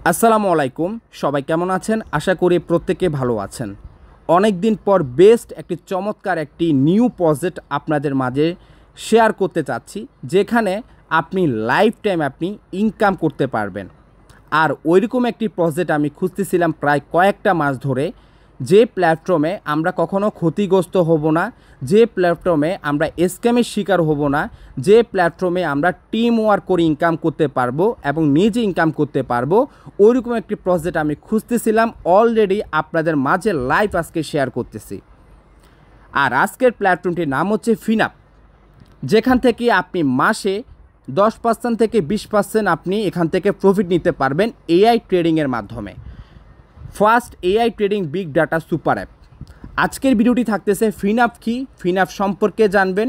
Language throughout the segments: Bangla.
আসসালামু আলাইকুম। সবাই কেমন আছেন? আশা করি প্রত্যেকে ভালো আছেন। অনেক দিন পর বেস্ট একটি চমৎকার একটি নিউ প্রজেক্ট আপনাদের মাঝে শেয়ার করতে চাচ্ছি, যেখানে আপনি লাইফ টাইম আপনি ইনকাম করতে পারবেন। আর ওইরকম একটি প্রজেক্ট আমি খুঁজতেছিলাম প্রায় কয়েকটা মাস ধরে, যে প্ল্যাটফর্মে আমরা কখনো ক্ষতিগ্রস্ত হব না, যে প্ল্যাটফর্মে আমরা স্ক্যামের শিকার হব না, যে প্ল্যাটফর্মে আমরা টিম ওয়ার্ক করে ইনকাম করতে পারবো এবং নিজে ইনকাম করতে পারবো, ওইরকম একটি প্রজেক্ট আমি খুঁজতেছিলাম। অলরেডি আপনাদের মাঝে লাইভ আজকে শেয়ার করতেছি। আর আজকের প্ল্যাটফর্মটির নাম হচ্ছে ফিনআপ, যেখান থেকে আপনি মাসে 10% থেকে 20% আপনি এখান থেকে প্রফিট নিতে পারবেন এআই ট্রেডিংয়ের মাধ্যমে। First AI trading big data super app. আজকের ভিডিওটি থাকতেছে ফিনআপ কি, ফিনআপ সম্পর্কে জানবেন,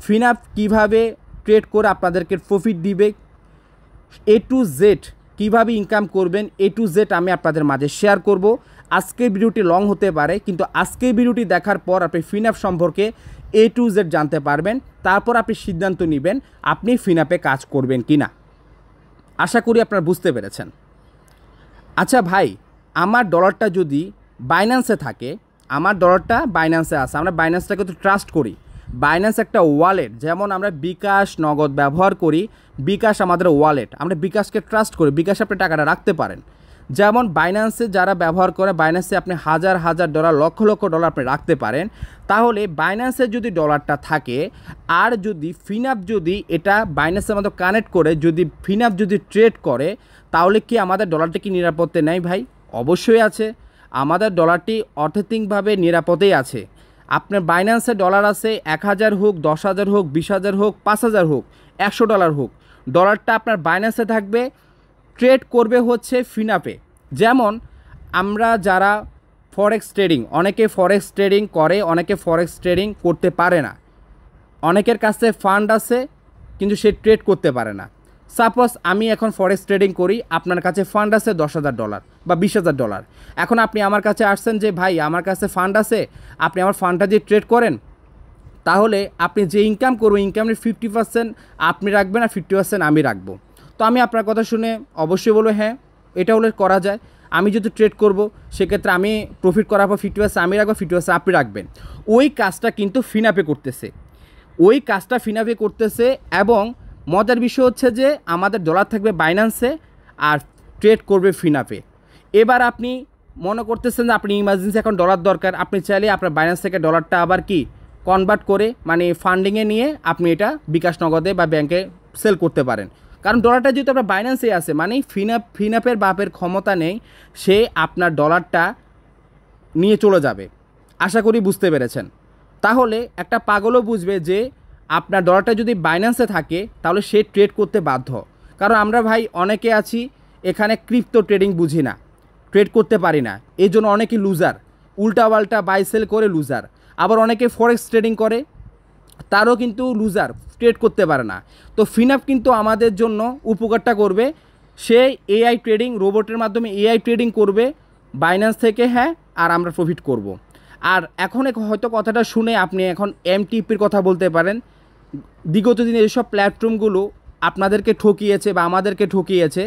ফিনআপ কিভাবে ট্রেড করে আপনাদেরকে প্রফিট দিবে, এ টু জেড কীভাবে ইনকাম করবেন, এ টু জেড আমি আপনাদের মাঝে শেয়ার করব। আজকের ভিডিওটি লং হতে পারে, কিন্তু আজকের ভিডিওটি দেখার পর আপনি ফিনআপ সম্পর্কে এ টু জেড জানতে পারবেন। তারপর আপনি সিদ্ধান্ত নেবেন আপনি ফিনআপে কাজ করবেন কি না। আশা করি আপনারা বুঝতে পেরেছেন। আচ্ছা ভাই, আমার ডলারটা যদি বাইন্যান্সে থাকে, আমার ডলারটা বাইন্যান্সে আছে, আমরা বাইন্যান্সটাকে তো ট্রাস্ট করি। বাইন্যান্স একটা ওয়ালেট, যেমন আমরা বিকাশ নগদ ব্যবহার করি, বিকাশ আমাদের ওয়ালেট, আমরা বিকাশকে ট্রাস্ট করি, বিকাশে আপনি টাকাটা রাখতে পারেন। যেমন বাইন্যান্সে যারা ব্যবহার করে, বাইন্যান্সে আপনি হাজার হাজার ডলার, লক্ষ লক্ষ ডলার আপনি রাখতে পারেন। তাহলে বাইন্যান্সে যদি ডলারটা থাকে, আর যদি ফিনআপ যদি এটা বাইন্যান্সের মতো কানেক্ট করে যদি ফিনআপ যদি ট্রেড করে, তাহলে কি আমাদের ডলারটা কি নিরাপত্তা নেই? ভাই অবশ্যই আছে। আমাদের ডলারটি অর্থনৈতিকভাবে নিরাপদেই আছে। আপনার বাইন্যান্সে ডলার আছে 1000 হোক, 10,000 হোক, 20,000 হোক, 5,000 হোক, 100 ডলার হোক, ডলারটা আপনার বাইন্যান্সে থাকবে, ট্রেড করবে হচ্ছে ফিনআপে। যেমন আমরা যারা ফরেক্স ট্রেডিং, অনেকে ফরেক্স ট্রেডিং করে, অনেকে ফরেক্স ট্রেডিং করতে পারে না, অনেকের কাছে ফান্ড আছে কিন্তু সে ট্রেড করতে পারে না। সাপোজ আমি এখন ফরেক্স ট্রেডিং করি, আপনার কাছে ফান্ড আছে 10,000 ডলার বা 20,000 ডলার। এখন আপনি আমার কাছে আসছেন যে ভাই আমার কাছে ফান্ড আছে, আপনি আমার ফান্ডটা দিয়ে ট্রেড করেন। তাহলে আপনি যে ইনকাম করবো, ইনকামের 50% আপনি রাখবেন আর 50% আমি রাখবো। তো আমি আপনার কথা শুনে অবশ্যই বলবো হ্যাঁ, এটা হলে করা যায়। আমি যদি ট্রেড করব, সেক্ষেত্রে আমি প্রফিট করার পর 50% আমি রাখবো, 50% আপনি রাখবেন। ওই কাজটা কিন্তু ফিনআপে করতেছে, ওই কাজটা ফিনআপে করতেছে। এবং মজার বিষয় হচ্ছে যে আমাদের ডলার থাকবে বাইন্যান্সে আর ট্রেড করবে ফিনআপে। এবার আপনি মনে করতেছেন যে আপনি ইমার্জেন্সি এখন ডলার দরকার, আপনি চাইলে আপনার বাইন্যান্স থেকে ডলারটা আবার কি কনভার্ট করে মানে ফান্ডিংয়ে নিয়ে আপনি এটা বিকাশ নগদে বা ব্যাংকে সেল করতে পারেন। কারণ ডলারটা যেহেতু আপনার বাইন্যান্সে আছে, মানে ফিনআপের বাপের ক্ষমতা নেই, সে আপনার ডলারটা নিয়ে চলে যাবে। আশা করি বুঝতে পেরেছেন। তাহলে একটা পাগলও বুঝবে যে আপনার ডলারটা যদি বাইন্যান্সে থাকে তাহলে সে ট্রেড করতে বাধ্য। কারণ আমরা ভাই অনেকে আছি এখানে ক্রিপ্টো ট্রেডিং বুঝি না, ট্রেড করতে পারি না, এই জন্য অনেকে লুজার, উল্টাপাল্টা বাই সেল করে লুজার। আবার অনেকে ফরেক্স ট্রেডিং করে, তারও কিন্তু লুজার, ট্রেড করতে পারে না। তো ফিনআপ কিন্তু আমাদের জন্য উপকারটা করবে। সে এআই ট্রেডিং, রোবটের মাধ্যমে এআই ট্রেডিং করবে বাইন্যান্স থেকে, হ্যাঁ, আর আমরা প্রফিট করব। আর এখন হয়তো কথাটা শুনে আপনি এখন এমটিপির কথা বলতে পারেন। বিগত দিনে এসব প্ল্যাটফর্মগুলো আপনাদেরকে ঠকিয়েছে বা আমাদেরকে ঠকিয়েছে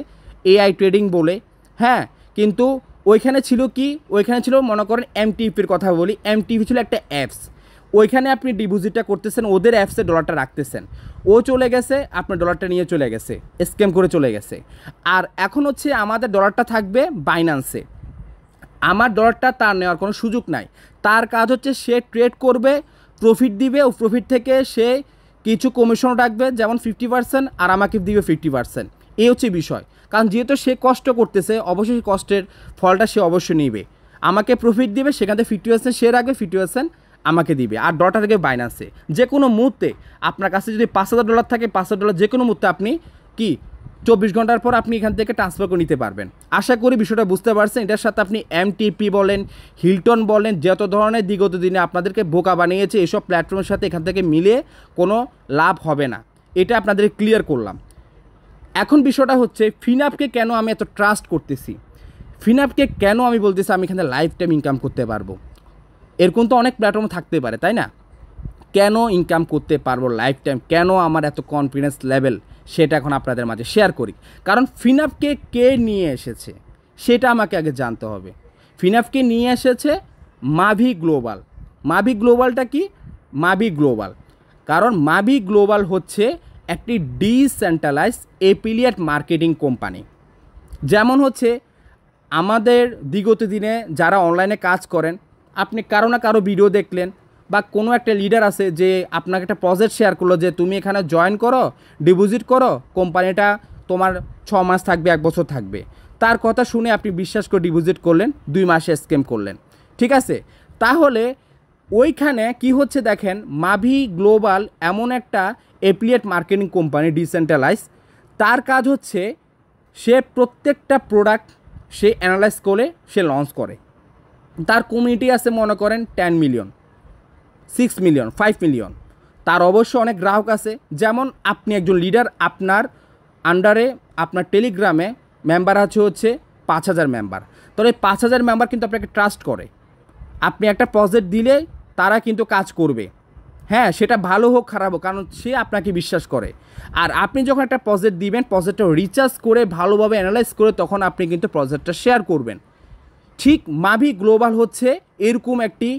এআই ট্রেডিং বলে, হ্যাঁ, কিন্তু ওইখানে ছিল কি, ওইখানে ছিল মনে করেন এমটিপির কথা বলি, এমটিপি ছিল একটা অ্যাপস। ওইখানে আপনি ডিপোজিটটা করতেছেন, ওদের অ্যাপসে ডলারটা রাখতেছেন, ও চলে গেছে, আপনার ডলারটা নিয়ে চলে গেছে, স্ক্যাম করে চলে গেছে। আর এখন হচ্ছে আমাদের ডলারটা থাকবে বাইন্যান্সে, আমার ডলারটা তার নেওয়ার কোনো সুযোগ নাই। তার কাজ হচ্ছে সে ট্রেড করবে, প্রফিট দিবে, ও প্রফিট থেকে সে কিছু কমিশন রাখবে, যেমন 50%, আর আমাকে দিবে 50%। এই হচ্ছে বিষয়। কারণ যেহেতু সে কষ্ট করতেছে, অবশ্যই কষ্টের ফলটা সে অবশ্যই নেবে। আমাকে প্রফিট দিবে, সেখান থেকে 50% সে রাখবে, 50% আমাকে দিবে। আর ডলারটা থেকে বাইন্যান্সে যে কোনো মুহূর্তে আপনার কাছে যদি 5,000 ডলার থাকে, 5,000 ডলার যে কোনো মুহূর্তে আপনি কি 24 ঘন্টার পর আপনি এখান থেকে ট্রান্সফার করে নিতে পারবেন। আশা করি বিষয়টা বুঝতে পারছেন। এটার সাথে আপনি এমটিপি বলেন, হিলটন বলেন, যত ধরনের বিগত দিনে আপনাদেরকে বোকা বানিয়েছে, এসব প্ল্যাটফর্মের সাথে এখান থেকে মিলে কোনো লাভ হবে না। এটা আপনাদের ক্লিয়ার করলাম। এখন বিষয়টা হচ্ছে ফিনআপকে কেন আমি এত ট্রাস্ট করতেছি, ফিনআপকে কেন আমি বলতেছি আমি এখানে লাইফ টাইম ইনকাম করতে পারবো। এরকম তো অনেক প্ল্যাটফর্ম থাকতে পারে, তাই না? কেন ইনকাম করতে পারবো লাইফ টাইম, কেন আমার এত কনফিডেন্স লেভেল, সেটা এখন আপনাদের মাঝে শেয়ার করি। কারণ ফিনআপকে কে নিয়ে এসেছে, সেটা আমাকে আগে জানতে হবে। ফিনাফকে নিয়ে এসেছে মাভি গ্লোবাল। মাভি গ্লোবালটা কি? মাভি গ্লোবাল কারণ মাভি গ্লোবাল হচ্ছে একটি ডিসেন্ট্রালাইজ এফিলিয়েট মার্কেটিং কোম্পানি। যেমন হচ্ছে আমাদের বিগত দিনে যারা অনলাইনে কাজ করেন, আপনি কারো না কারো ভিডিও দেখলেন বা কোনো একটা লিডার আছে যে আপনাকে একটা প্রজেক্ট শেয়ার করলো যে তুমি এখানে জয়েন করো, ডিপোজিট করো, কোম্পানিটা তোমার 6 মাস থাকবে, 1 বছর থাকবে। তার কথা শুনে আপনি বিশ্বাস করে ডিপোজিট করলেন, 2 মাসে স্ক্যাম করলেন। ঠিক আছে, তাহলে ওইখানে কি হচ্ছে দেখেন, মাভি গ্লোবাল এমন একটা এফিলিয়েট মার্কেটিং কোম্পানি ডিসেন্ট্রালাইজ। তার কাজ হচ্ছে সে প্রত্যেকটা প্রোডাক্ট সে অ্যানালাইজ করে সে লঞ্চ করে। তার কমিউনিটি আছে মনে করেন 10 মিলিয়ন, 6 মিলিয়ন, 5 মিলিয়ন। তার অবশ্য অনেক গ্রাহক আছে। যেমন আপনি একজন লিডার, আপনার আন্ডারে আপনার টেলিগ্রামে মেম্বার আছে হচ্ছে 5,000 মেম্বার। তাহলে 5,000 মেম্বার কিন্তু আপনাকে ট্রাস্ট করে। আপনি একটা প্রজেক্ট দিলে তারা কিন্তু কাজ করবে, হ্যাঁ, সেটা ভালো হোক খারাপ হোক, কারণ সে আপনাকে বিশ্বাস করে। আর আপনি যখন একটা প্রজেক্ট দিবেন, প্রজেক্টটা রিচার্জ করে ভালোভাবে অ্যানালাইজ করে তখন আপনি কিন্তু প্রজেক্টটা শেয়ার করবেন। ঠিক মাভি গ্লোবাল হচ্ছে এরকম একটি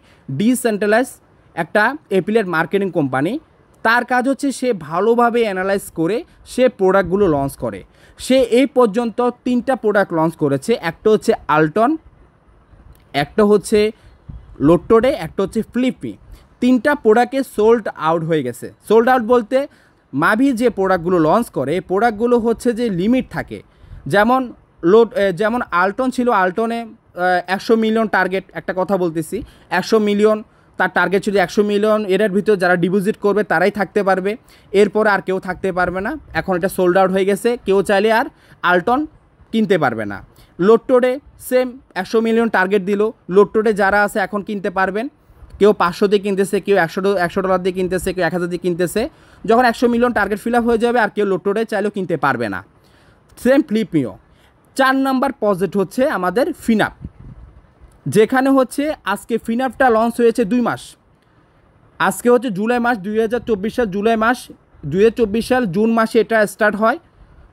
ডিসেন্ট্রালাইজ একটা এফিলিয়েট মার্কেটিং কোম্পানি। তার কাজ হচ্ছে সে ভালোভাবে অ্যানালাইজ করে সে প্রোডাক্টগুলো লঞ্চ করে। সে এই পর্যন্ত 3টা প্রোডাক্ট লঞ্চ করেছে। একটা হচ্ছে আলটন, একটা হচ্ছে লোট্টোডে, একটা হচ্ছে ফ্লিপমি। 3টা প্রোডাক্টে সোল্ড আউট হয়ে গেছে। সোল্ড আউট বলতে মাভি যে প্রোডাক্টগুলো লঞ্চ করে, প্রোডাক্টগুলো হচ্ছে যে লিমিট থাকে। যেমন আলটন ছিল, আলটনে 100 মিলিয়ন টার্গেট, একটা কথা বলতেছি, 100 মিলিয়ন তার টার্গেট ছিল। 100 মিলিয়ন এর ভিতর যারা ডিপোজিট করবে তারাই থাকতে পারবে, এরপরে আর কেউ থাকতে পারবে না। এখন এটা সোল্ড আউট হয়ে গেছে, কেউ চাইলে আর আলটন কিনতে পারবে না। লোট্টোডে সেম 100 মিলিয়ন টার্গেট দিল, লোট্টোডে যারা আছে এখন কিনতে পারবেন। কেউ 500 দিয়ে কিনতেছে, কেউ $100 দিয়ে কিনতেছে, কেউ 1000 দিয়ে কিনতেছে। যখন 100 মিলিয়ন টার্গেট ফিল আপ হয়ে যাবে আর কেউ লোট্টোডে চাইলেও কিনতে পারবে না। সেম ফ্লিপমিও। 4 নাম্বার প্রজেক্ট হচ্ছে আমাদের ফিনাপ, যেখানে হচ্ছে আজকে ফিনাপটা লঞ্চ হয়েছে 2 মাস। আজকে হচ্ছে জুলাই মাস, 2024 সাল জুলাই মাস, 2024 সাল জুন মাসে এটা স্টার্ট হয়,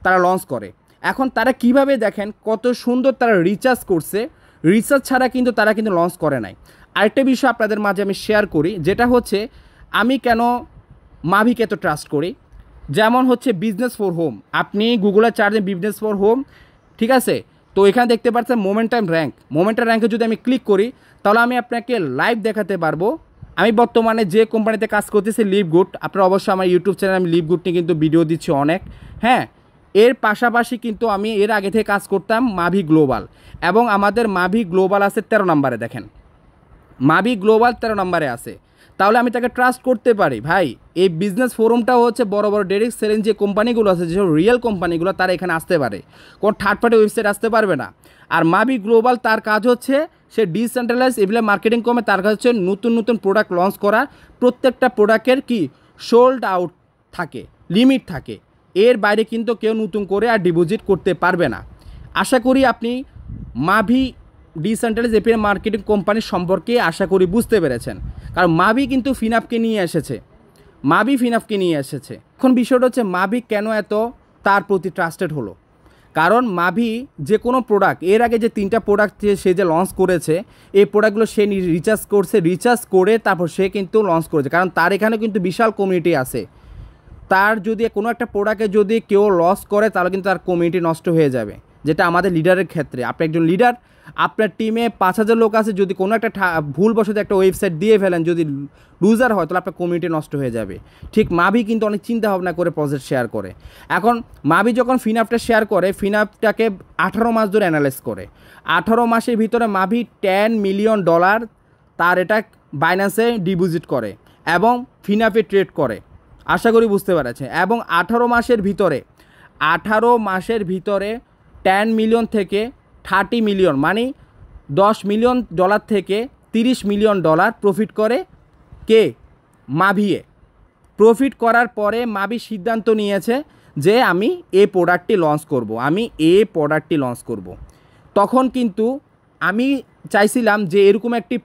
তারা লঞ্চ করে। এখন তারা কিভাবে দেখেন কত সুন্দর তারা রিচার্জ করছে। রিচার্জ ছাড়া কিন্তু তারা কিন্তু লঞ্চ করে নাই। আরেকটা বিষয় আপনাদের মাঝে আমি শেয়ার করি, যেটা হচ্ছে আমি কেন মাভিকে এত ট্রাস্ট করি। যেমন হচ্ছে বিজনেস ফর হোম, আপনি গুগলে চার্জ দেন বিজনেস ফর হোম, ঠিক আছে? তো এখানে দেখতে পাচ্ছেন মোমেন্টাম র্যাঙ্ক। মোমেন্টাম র্যাঙ্কে যদি আমি ক্লিক করি তাহলে আমি আপনাকে লাইভ দেখাতে পারবো আমি বর্তমানে যে কোম্পানিতে কাজ করতেছি, লিভগুড। আপনারা অবশ্যই আমার ইউটিউব চ্যানেলে আমি লিভগুড নিয়ে কিন্তু ভিডিও দিচ্ছি অনেক, হ্যাঁ। এর পাশাপাশি কিন্তু আমি এর আগে থেকে কাজ করতাম মাভি গ্লোবাল, এবং আমাদের মাভি গ্লোবাল আছে 13 নম্বরে। দেখেন মাভি গ্লোবাল 13 নম্বরে আছে, তাহলে আমি তাকে ট্রাস্ট করতে পারি। ভাই এই বিজনেস ফোরামটাও হচ্ছে বড় বড় ডাইরেক্ট সেলিং যে কোম্পানিগুলো আছে, যেসব রিয়েল কোম্পানিগুলো, তারা এখানে আসতে পারে, কোনো থার্ড পার্টি ওয়েবসাইট আসতে পারবে না। আর মাভি গ্লোবাল তার কাজ হচ্ছে সে ডিসেন্ট্রালাইজ এফিলিয়েট মার্কেটিং কমে, তার কাজ হচ্ছে নতুন নতুন প্রোডাক্ট লঞ্চ করা। প্রত্যেকটা প্রোডাক্টের কি সোল্ড আউট থাকে, লিমিট থাকে, এর বাইরে কিন্তু কেউ নতুন করে আর ডিপোজিট করতে পারবে না। আশা করি আপনি Mavi decentralise affiliate marketing company সম্পর্কে আশা করি বুঝতে পেরেছেন। কারণ মাভি কিন্তু ফিনাপকে নিয়ে এসেছে, মাভি ফিনাপকে নিয়ে এসেছে। এখন বিষয়টা হচ্ছে মাভি কেন এত তার প্রতি ট্রাস্টেড হলো। কারণ মাভি যে কোনো প্রোডাক্ট, এর আগে যে 3টা প্রোডাক্ট সে যে লঞ্চ করেছে, এই প্রোডাক্টগুলো সে রিচার্জ করছে, রিচার্জ করে তারপর সে কিন্তু লঞ্চ করেছে। কারণ তার এখানে কিন্তু বিশাল কমিউনিটি আছে। তার যদি কোনো একটা প্রোডাক্টে যদি কেউ লস করে তাহলে কিন্তু তার কমিউনিটি নষ্ট হয়ে যাবে, যেটা আমাদের লিডারের ক্ষেত্রে। আপনি একজন লিডার, আপনার টিমে 5,000 লোক আছে, যদি কোনো একটা ভুলবশত একটা ওয়েবসাইট দিয়ে ফেলেন, যদি লুজার হয় তাহলে আপনার কমিউনিটি নষ্ট হয়ে যাবে। ঠিক মাভি কিন্তু অনেক চিন্তা ভাবনা করে প্রজেক্ট শেয়ার করে। এখন মাভি যখন ফিনাপটা শেয়ার করে, ফিনাপটাকে 18 মাস ধরে অ্যানালাইজ করে। 18 মাসের ভিতরে মাভি $10 মিলিয়ন তার এটা বাইন্যান্সে ডিপোজিট করে এবং ফিনাপে ট্রেড করে। আশা করি বুঝতে পেরেছে। এবং 18 মাসের ভিতরে 10 মিলিয়ন থেকে 30 মিলিয়ন, মানে $10 মিলিয়ন থেকে $30 মিলিয়ন প্রফিট করে কে? মাভিয়ে। প্রফিট করার পরে মাভি সিদ্ধান্ত নিয়েছে যে আমি এই প্রোডাক্টটি লঞ্চ করব। তখন কিন্তু আমি চাইছিলাম যে এরকম একটি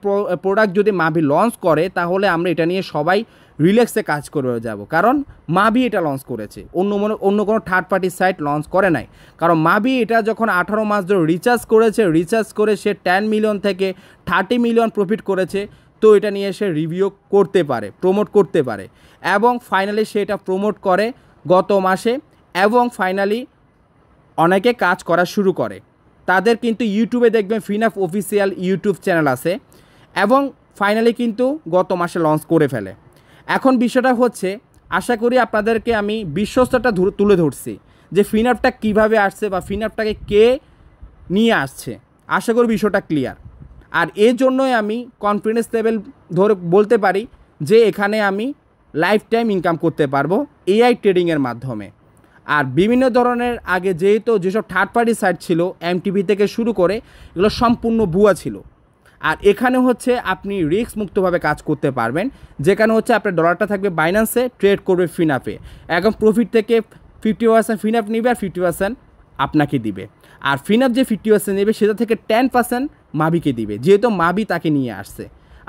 প্রোডাক্ট যদি মাভি লঞ্চ করে তাহলে আমরা এটা নিয়ে সবাই রিল্যাক্সে কাজ করে যাব, কারণ মাভি এটা লঞ্চ করেছে, অন্য কোনো থার্ড পার্টি সাইট লঞ্চ করে নাই। কারণ মাভি এটা যখন 18 মাস ধরে রিচার্জ করেছে, রিচার্জ করে সে 10 মিলিয়ন থেকে 30 মিলিয়ন প্রফিট করেছে, তো এটা নিয়ে সে রিভিউ করতে পারে, প্রমোট করতে পারে, এবং ফাইনালি সে এটা প্রমোট করে গত মাসে, এবং ফাইনালি অনেকে কাজ করা শুরু করে। তাদের কিন্তু ইউটিউবে দেখবেন ফিনাফ অফিসিয়াল ইউটিউব চ্যানেল আছে, এবং ফাইনালি কিন্তু গত মাসে লঞ্চ করে ফেলে। এখন বিষয়টা হচ্ছে, আশা করি আপনাদেরকে আমি বিশ্বস্তটা তুলে ধরছি যে ফিনাফটা কিভাবে আসছে বা ফিনাফটাকে কে নিয়ে আসছে। আশা করি বিষয়টা ক্লিয়ার। আর এর জন্যই আমি কনফিডেন্স লেভেল ধরে বলতে পারি যে এখানে আমি লাইফ টাইম ইনকাম করতে পারবো এআই ট্রেডিংয়ের মাধ্যমে। আর বিভিন্ন ধরনের আগে যেসব থার্ড পার্টি সাইট ছিল এমটিভি থেকে শুরু করে, এগুলো সম্পূর্ণ ভুয়া ছিল। আর এখানে হচ্ছে আপনি রিস্ক মুক্তভাবে কাজ করতে পারবেন, যেখানে হচ্ছে আপনার ডলারটা থাকবে বাইন্যান্সে, ট্রেড করবে ফিনাফে, এখন প্রফিট থেকে 50% ফিনাফ নেবে আর 50% আপনাকে দিবে। আর ফিনাফ যে 50% নেবে সেটা থেকে 10% মাভিকে দিবে, যেহেতু মাভি তাকে নিয়ে আসছে।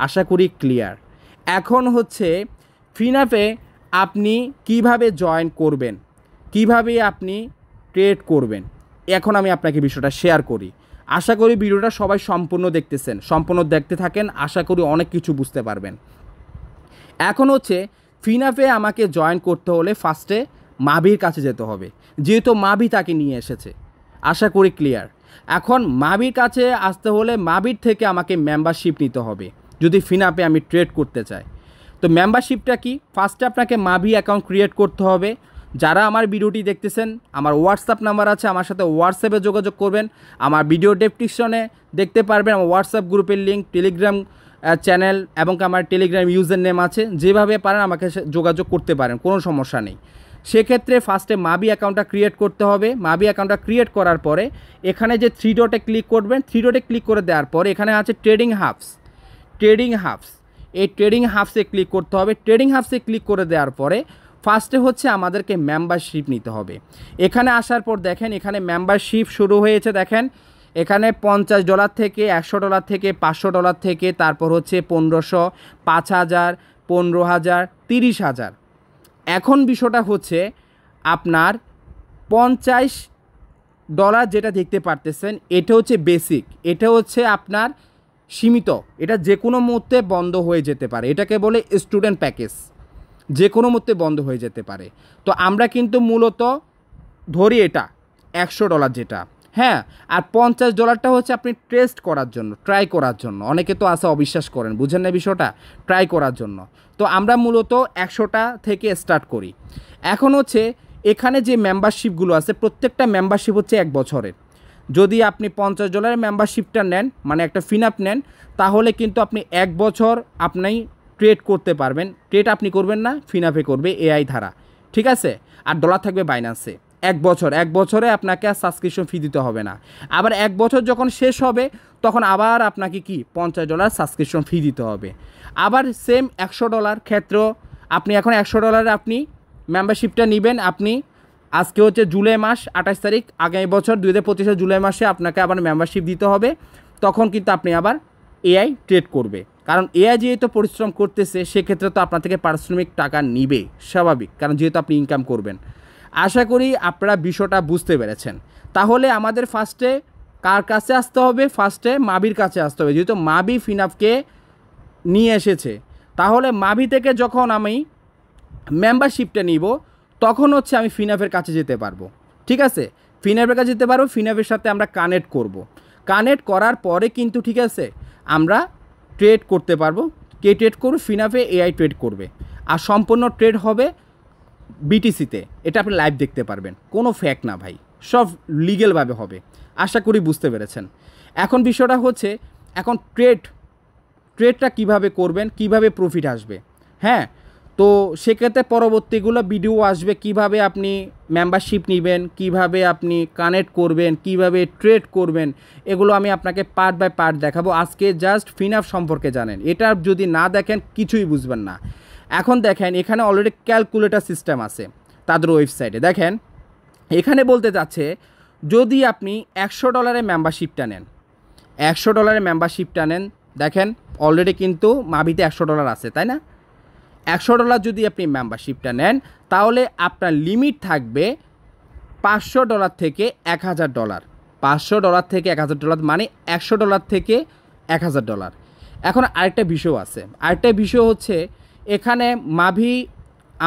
আশা করি ক্লিয়ার। এখন হচ্ছে ফিনাফে আপনি কিভাবে জয়েন করবেন, কিভাবে আপনি ট্রেড করবেন, এখন আমি আপনাকে বিষয়টা শেয়ার করি। আশা করি ভিডিওটা সবাই সম্পূর্ণ দেখতেছেন, সম্পূর্ণ দেখতে থাকেন, আশা করি অনেক কিছু বুঝতে পারবেন। এখন হচ্ছে ফিনাফে আমাকে জয়েন করতে হলে ফার্স্টে মাভির কাছে যেতে হবে, যেহেতু মাভি তাকে নিয়ে এসেছে। আশা করি ক্লিয়ার। এখন মাভির কাছে আসতে হলে মাভির থেকে আমাকে মেম্বারশিপ নিতে হবে যদি ফিনাফে আমি ট্রেড করতে চাই। তো মেম্বারশিপটা কি? ফার্স্টে আপনাকে মাভি অ্যাকাউন্ট ক্রিয়েট করতে হবে। যারা আমার ভিডিওটি দেখতেছেন, আমার হোয়াটসঅ্যাপ নাম্বার আছে, আমার সাথে হোয়াটসঅ্যাপে যোগাযোগ করবেন। আমার ভিডিও ডেসক্রিপশনে দেখতে পারবেন আমার হোয়াটসঅ্যাপ গ্রুপের লিঙ্ক, টেলিগ্রাম চ্যানেল এবং আমার টেলিগ্রাম ইউজার নেম আছে। যেভাবে পারেন আমাকে যোগাযোগ করতে পারেন, কোনো সমস্যা নেই। সেক্ষেত্রে ফার্স্টে মাভি অ্যাকাউন্টটা ক্রিয়েট করতে হবে। মাভি অ্যাকাউন্টটা ক্রিয়েট করার পরে এখানে যে 3 ডটে ক্লিক করবেন, 3 ডটে ক্লিক করে দেওয়ার পরে এখানে আছে ট্রেডিং হাবস। এই ট্রেডিং হাবসে ক্লিক করতে হবে। ট্রেডিং হাবসে ক্লিক করে দেওয়ার পরে ফার্স্টে হচ্ছে আমাদেরকে মেম্বারশিপ নিতে হবে। এখানে আসার পর দেখেন এখানে মেম্বারশিপ শুরু হয়েছে। দেখেন এখানে $50 থেকে $100 থেকে $500 থেকে, তারপর হচ্ছে 1500, 5000, 15000, 30000। এখন বিষয়টা হচ্ছে আপনার $50 যেটা দেখতে পারতেছেন, এটা হচ্ছে বেসিক, এটা হচ্ছে আপনার সীমিত, এটা যে কোনো মুহূর্তে বন্ধ হয়ে যেতে পারে। এটাকে বলে স্টুডেন্ট প্যাকেজ, যে কোনো মুহূর্তে বন্ধ হয়ে যেতে পারে। তো আমরা কিন্তু মূলত ধরি এটা $100 যেটা, হ্যাঁ। আর $50টা হচ্ছে আপনি টেস্ট করার জন্য, ট্রাই করার জন্য। অনেকে তো আসে অবিশ্বাস করেন, বুঝেন না বিষয়টা, ট্রাই করার জন্য। তো আমরা মূলত 100টা থেকে স্টার্ট করি। এখন হচ্ছে এখানে যে মেম্বারশিপগুলো আছে, প্রত্যেকটা মেম্বারশিপ হচ্ছে 1 বছরের। যদি আপনি $50 মেম্বারশিপটা নেন, মানে একটা ফিনাপ নেন, তাহলে কিন্তু আপনি 1 বছর আপনি ট্রেড করতে পারবেন। ট্রেড আপনি করবেন না, ফিনাপে করবে এআই ধারা, ঠিক আছে। আর ডলার থাকবে বাইন্যান্সে। 1 বছরে আপনাকে আর সাবস্ক্রিপশন ফি দিতে হবে না। আবার 1 বছর যখন শেষ হবে তখন আবার আপনাকে কি $50 সাবস্ক্রিপশন ফি দিতে হবে। আবার সেম $100 ক্ষেত্রেও আপনি এখন $100 আপনি মেম্বারশিপটা নেবেন। আপনি আজকে হচ্ছে জুলাই মাস 28 তারিখ, আগামী বছর 2025 জুলাই মাসে আপনাকে আবার মেম্বারশিপ দিতে হবে। তখন কিন্তু আপনি আবার এআই ট্রেড করবে, কারণ এআই যেহেতু পরিশ্রম করতেছে সেক্ষেত্রে তো আপনার থেকে পারিশ্রমিক টাকা নিবে, স্বাভাবিক, কারণ যেহেতু আপনি ইনকাম করবেন। আশা করি আপনারা বিষয়টা বুঝতে পেরেছেন। তাহলে আমাদের ফার্স্টে কার কাছে আসতে হবে? ফার্স্টে মাভির কাছে আসতে হবে, যেহেতু মাভি ফিনাফকে নিয়ে এসেছে। তাহলে মাভি থেকে যখন আমি মেম্বারশিপটা নিব তখন হচ্ছে আমি ফিনাফের কাছে যেতে পারবো, ঠিক আছে। ফিনাফের কাছে যেতে পারবো, ফিনাফের সাথে আমরা কানেক্ট করব। কানেক্ট করার পরে কিন্তু ঠিক আছে আমরা ট্রেড করতে পারবো। কে ট্রেড করবে? ফিনাফে এআই ট্রেড করবে। আর সম্পূর্ণ ট্রেড হবে বিটিসিতে, এটা আপনি লাইভ দেখতে পারবেন, কোনো ফ্যাক না ভাই, সব লিগেলভাবে হবে। আশা করি বুঝতে পেরেছেন। এখন বিষয়টা হচ্ছে এখন ট্রেডটা কিভাবে করবেন, কিভাবে প্রফিট আসবে, হ্যাঁ। তো সেক্ষেত্রে পরবর্তীগুলো ভিডিও আসবে, কিভাবে আপনি মেম্বারশিপ নেবেন, কিভাবে আপনি কানেক্ট করবেন, কিভাবে ট্রেড করবেন, এগুলো আমি আপনাকে পার্ট বাই পার্ট দেখাবো। আজকে জাস্ট ফিনাফ সম্পর্কে জানেন, এটা যদি না দেখেন কিছুই বুঝবেন না। এখন দেখেন এখানে অলরেডি ক্যালকুলেটর সিস্টেম আছে তাদের ওয়েবসাইটে। দেখেন এখানে বলতে চাচ্ছে যদি আপনি $100 মেম্বারশিপটা নেন, $100 মেম্বারশিপটা নেন, দেখেন অলরেডি কিন্তু মাভিতে $100 আছে, তাই না? $100 যদি আপনি মেম্বারশিপটা নেন তাহলে আপনার লিমিট থাকবে $500 থেকে $1000। $500 থেকে $1000 মানে $100 থেকে $1000। এখন আরেকটা বিষয় আছে, আরেকটা বিষয় হচ্ছে এখানে মাভি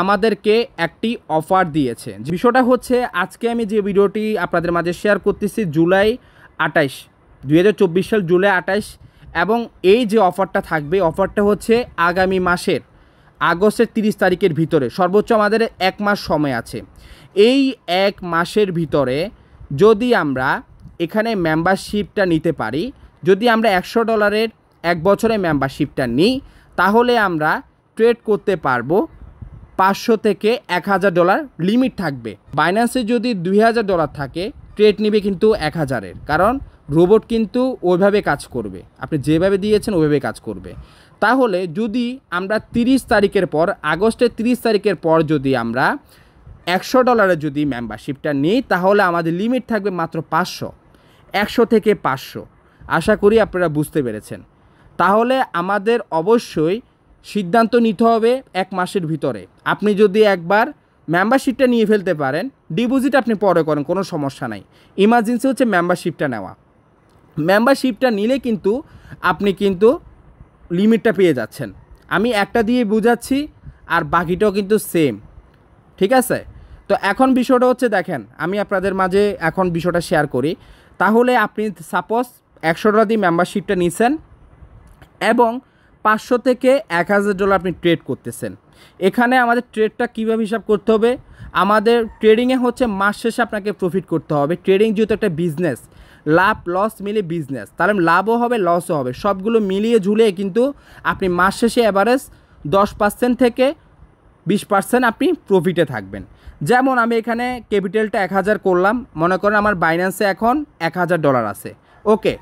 আমাদেরকে একটি অফার দিয়েছে। বিষয়টা হচ্ছে আজকে আমি যে ভিডিওটি আপনাদের মাঝে শেয়ার করতেছি জুলাই 28, 2024 সাল জুলাই 28, এবং এই যে অফারটা থাকবে অফারটা হচ্ছে আগামী মাসের আগস্টের 30 তারিখের ভিতরে, সর্বোচ্চ আমাদের 1 মাস সময় আছে। এই 1 মাসের ভিতরে যদি আমরা এখানে মেম্বারশিপটা নিতে পারি, যদি আমরা $100 1 বছরের মেম্বারশিপটা নিই তাহলে আমরা ট্রেড করতে পারবো $500 থেকে $1000 লিমিট থাকবে। বাইন্যান্সে যদি $2000 থাকে ট্রেড নিবে কিন্তু 1000-এর, কারণ রোবট কিন্তু ওইভাবে কাজ করবে, আপনি যেভাবে দিয়েছেন ওইভাবে কাজ করবে। তাহলে যদি আমরা 30 তারিখের পর, আগস্টের 30 তারিখের পর যদি আমরা $100 যদি মেম্বারশিপটা নিই তাহলে আমাদের লিমিট থাকবে মাত্র 500, 100 থেকে 500। আশা করি আপনারা বুঝতে পেরেছেন। তাহলে আমাদের অবশ্যই সিদ্ধান্ত নিতে হবে 1 মাসের ভিতরে। আপনি যদি একবার মেম্বারশিপটা নিয়ে ফেলতে পারেন, ডিপোজিট আপনি পরে করেন, কোনো সমস্যা নাই। ইমার্জেন্সি হচ্ছে মেম্বারশিপটা নেওয়া। মেম্বারশিপটা নিলে কিন্তু আপনি কিন্তু লিমিটটা পেয়ে যাচ্ছেন। আমি একটা দিয়ে বুঝাচ্ছি আর বাকিটাও কিন্তু সেম, ঠিক আছে? তো এখন বিষয়টা হচ্ছে দেখেন, আমি আপনাদের মাঝে এখন বিষয়টা শেয়ার করি। তাহলে আপনি সাপোজ $100 দিয়ে মেম্বারশিপটা নিছেন এবং $500 থেকে $1000 আপনি ট্রেড করতেছেন। এখানে আমাদের ট্রেডটা কীভাবে হিসাব করতে হবে? আমাদের ট্রেডিংয়ে হচ্ছে মাস শেষে আপনাকে প্রফিট করতে হবে। ট্রেডিং যেহেতু একটা বিজনেস, লাভ লস মিলিয়ে বিজনেস, তাহলে লাভও হবে লসও হবে, সবগুলো মিলিয়ে ঝুলিয়ে কিন্তু আপনি মাস শেষে অ্যাভারেজ 10% থেকে 20% আপনি প্রফিটে থাকবেন। যেমন আমি এখানে ক্যাপিটালটা 1000 করলাম, মনে করেন আমার বাইন্যান্সে এখন $1000 আছে, ওকে,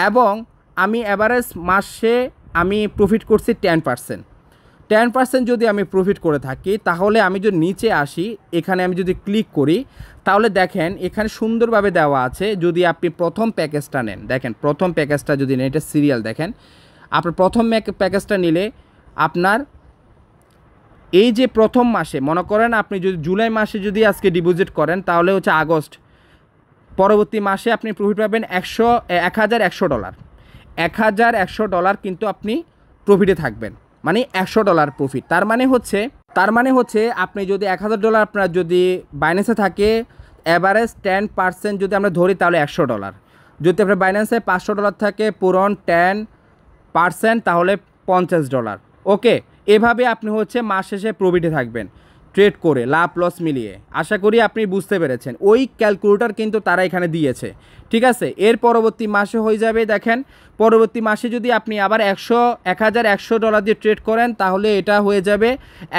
এবং আমি অ্যাভারেজ মাসে আমি প্রফিট করছি 10% যদি আমি প্রফিট করে থাকি তাহলে আমি যদি নিচে আসি, এখানে আমি যদি ক্লিক করি তাহলে দেখেন এখানে সুন্দরভাবে দেওয়া আছে। যদি আপনি প্রথম প্যাকেজটা নেন, দেখেন প্রথম প্যাকেজটা যদি নেন, এটা সিরিয়াল দেখেন, আপনার প্রথম প্যাকেজটা নিলে আপনার এই যে প্রথম মাসে মনে করেন আপনি যদি জুলাই মাসে যদি আজকে ডিপোজিট করেন তাহলে হচ্ছে আগস্ট, পরবর্তী মাসে আপনি প্রফিট পাবেন $1100। $1100 কিন্তু আপনি প্রফিটে থাকবেন, মানে $100 প্রফিট। তার মানে হচ্ছে আপনি যদি $1000 আপনার যদি বাইন্যান্সে থাকে, অ্যাভারেজ 10% যদি আমরা ধরি তাহলে $100। যদি আপনার বাইন্যান্সে $500 থাকে, পুরন 10% তাহলে $50। ওকে, এভাবে আপনি হচ্ছে মাস শেষে প্রফিটে থাকবেন ট্রেড করে, লাভ লস মিলিয়ে। আশা করি আপনি বুঝতে পেরেছেন। ওই ক্যালকুলেটর কিন্তু তারা এখানে দিয়েছে, ঠিক আছে? এর পরবর্তী মাসে হয়ে যাবে, দেখেন পরবর্তী মাসে যদি আপনি আবার $1100 দিয়ে ট্রেড করেন তাহলে এটা হয়ে যাবে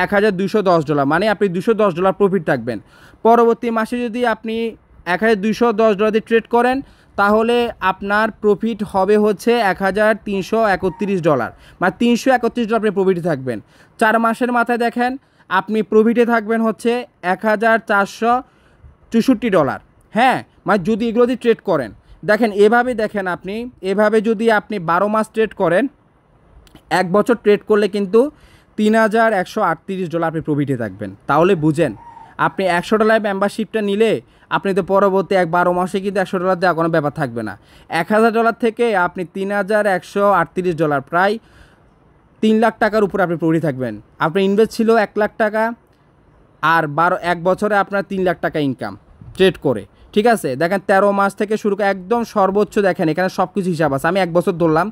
$1210, মানে আপনি $210 প্রফিট থাকবেন। পরবর্তী মাসে যদি আপনি $1210 দিয়ে ট্রেড করেন তাহলে আপনার প্রফিট হবে হচ্ছে $1331, মানে $331 আপনি প্রফিটে থাকবেন। 4 মাসের মাথায় দেখেন আপনি প্রফিটে থাকবেন হচ্ছে $1464। হ্যাঁ, মানে যদি এগুলো দিয়ে ট্রেড করেন, দেখেন এভাবে, দেখেন আপনি এভাবে যদি আপনি 12 মাস ট্রেড করেন, 1 বছর ট্রেড করলে কিন্তু $3138 আপনি প্রফিটে থাকবেন। তাহলে বুঝেন, আপনি $100 মেম্বারশিপটা নিলে আপনি তো পরবর্তী 12 মাসে কিন্তু $100 দেওয়া কোনো ব্যাপার থাকবে না। $1000 থেকে আপনি $3138, প্রায় $3 লাখ টাকার উপরে আপনি প্রফিট থাকবেন। আপনার ইনভেস্ট ছিল $1 লাখ টাকা, আর 1 বছরে আপনার $3 লাখ টাকা ইনকাম ট্রেড করে, ঠিক আছে? দেখেন 13 মাস থেকে শুরু করে একদম সর্বোচ্চ, দেখেন এখানে সব কিছু হিসাব আছে। আমি 1 বছর ধরলাম।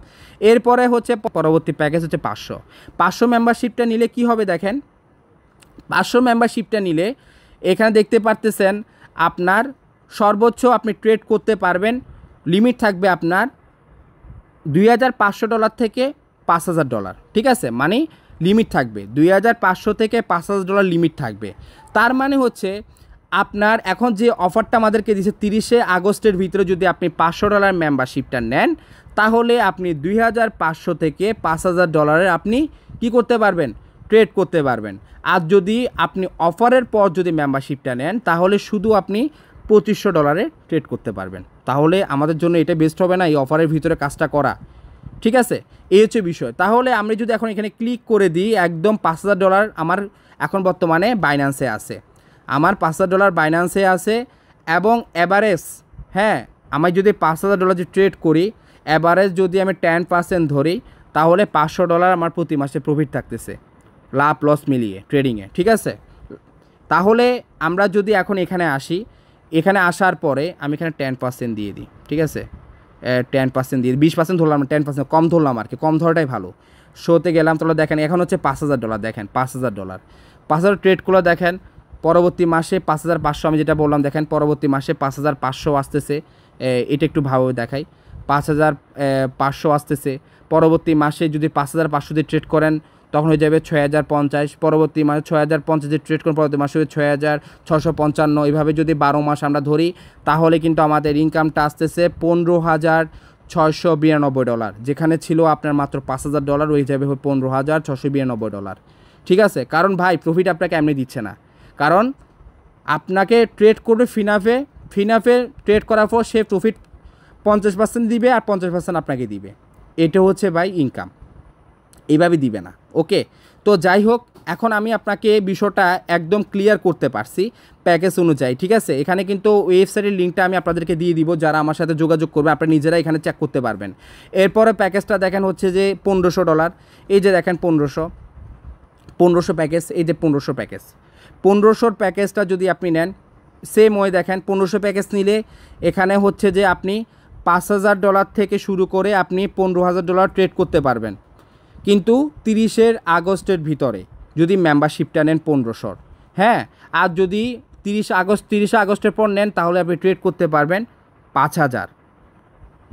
এরপরে হচ্ছে পরবর্তী প্যাকেজ হচ্ছে 500 মেম্বারশিপটা নিলে কি হবে দেখেন, 500 মেম্বারশিপটা নিলে এখানে দেখতে পারতেছেন আপনার সর্বোচ্চ আপনি ট্রেড করতে পারবেন, লিমিট থাকবে আপনার $2500 থেকে $5000, ঠিক আছে? মানে লিমিট থাকবে 2500 থেকে $5000 লিমিট থাকবে। তার মানে হচ্ছে আপনার এখন যে অফারটা আমাদেরকে দিয়েছে 30 আগস্টের ভিতরে যদি আপনি $500 মেম্বারশিপটা নেন তাহলে আপনি $2500 থেকে $5000 আপনি কি করতে পারবেন, ট্রেড করতে পারবেন। আর যদি আপনি অফারের পর যদি মেম্বারশিপটা নেন তাহলে শুধু আপনি $2500 ট্রেড করতে পারবেন। তাহলে আমাদের জন্য এটা বেস্ট হবে না এই অফারের ভিতরে কাজটা করা? ঠিক আছে, এই হচ্ছে বিষয়। তাহলে আমি যদি এখন এখানে ক্লিক করে দিই, একদম $5000 আমার এখন বর্তমানে বাইন্যান্সে আছে, আমার $5000 বাইন্যান্সে আছে। এবং অ্যাভারেজ, হ্যাঁ, আমি যদি $5000 যে ট্রেড করি, অ্যাভারেজ যদি আমি 10% ধরি, তাহলে $500 আমার প্রতি মাসে প্রফিট থাকতেছে, লাভ লস মিলিয়ে ট্রেডিংয়ে। ঠিক আছে, তাহলে আমরা যদি এখন এখানে আসি, এখানে আসার পরে আমি এখানে 10% দিয়ে দিই। ঠিক আছে, 10% দিয়ে 20% ধরলাম, 10% কম ধরলাম আর কি, কম ধরাটাই ভালো। শোতে গেলাম, তাহলে দেখেন এখন হচ্ছে $5000, দেখেন $5000 ট্রেডগুলো দেখেন। পরবর্তী মাসে 5500, আমি যেটা বললাম দেখেন, পরবর্তী মাসে 5500 আসতেছে। এটা একটু ভাবে দেখাই, 5500 আসতেছে। পরবর্তী মাসে যদি 5500 দিয়ে ট্রেড করেন তখন হয়ে যাবে 6050। পরবর্তী মাসে 6050 দিয়ে ট্রেড করেন, পরবর্তী মাসে 6655। এইভাবে যদি 12 মাস আমরা ধরি, তাহলে কিন্তু আমাদের ইনকামটা আসতেছে $15692, যেখানে ছিল আপনার মাত্র $5000, হয়ে যাবে $15692। ঠিক আছে, কারণ ভাই প্রফিট আপনাকে এমনি দিচ্ছে না, কারণ আপনাকে ট্রেড করবে ফিনাফে ট্রেড করার পর সে প্রফিট 50% দিবে আর 50% আপনাকে দিবে। এটা হচ্ছে ভাই ইনকাম, এইভাবে দিবে না। ওকে, তো যাই হোক, এখন আমি আপনাকে বিষয়টা একদম ক্লিয়ার করতে পারছি প্যাকেজ অনুযায়ী। ঠিক আছে, এখানে কিন্তু ওয়েবসাইটের লিঙ্কটা আমি আপনাদেরকে দিয়ে দিব, যারা আমার সাথে যোগাযোগ করবে আপনারা নিজেরা এখানে চেক করতে পারবেন। এরপরে প্যাকেজটা দেখেন হচ্ছে যে $1500, এই যে দেখেন 1500 প্যাকেজ, এই যে 1500 প্যাকেজ, 1500 প্যাকেজটা যদি আপনি নেন, সেম ওয়ে দেখেন 1500 প্যাকেজ নিলে এখানে হচ্ছে যে আপনি $5000 থেকে শুরু করে আপনি $15000 ট্রেড করতে পারবেন, কিন্তু 30 আগস্টের ভিতরে যদি মেম্বারশিপটা নেন 1500। হ্যাঁ, আর যদি 30 আগস্টের পর নেন তাহলে আপনি ট্রেড করতে পারবেন 5000,